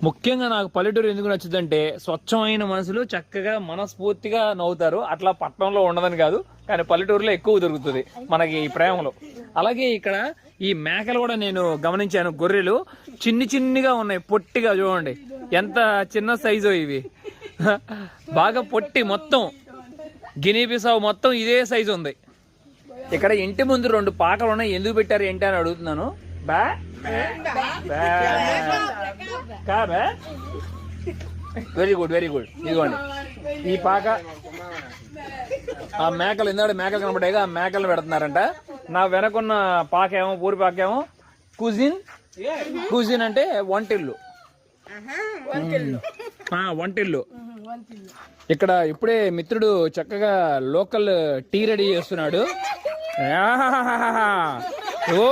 ముఖ్యంగా నాకు పల్లెటూరు ఎందుకు నచ్చుదంటే స్వచ్ఛమైన మనసులు చక్కగా మనస్ఫూర్తిగా నవ్వుతారు. అట్లా పట్టణంలో ఉండదని కాదు, కానీ పల్లెటూరులో ఎక్కువ దొరుకుతుంది మనకి ఈ ప్రేమలో. అలాగే ఇక్కడ ఈ మేకలు కూడా నేను గమనించాను, గొర్రెలు చిన్నిగా ఉన్నాయి, పొట్టిగా చూడండి ఎంత చిన్న సైజు ఇవి. బాగా పొట్టి, మొత్తం గినీ బిసావు మొత్తం ఇదే సైజు ఉంది. ఇక్కడ ఇంటి ముందు 2 పాకలు ఉన్నాయి, ఎందుకు పెట్టారు ఏంటి అని అడుగుతున్నాను. వెరీ గుడ్ ఇదిగోండి ఈ పాక. ఆ మేకలు ఇందాక మేకలు కనబడ్డాయిగా, ఆ మేకలు పెడుతున్నారంట. నా వెనకున్న పాకేమో పూరి పాకేమో కుజిన్ అంటే వంటిల్లు. వంటిల్లు. ఇక్కడ ఇప్పుడే మిత్రుడు చక్కగా లోకల్ టీ రెడీ చేస్తున్నాడు. ఓ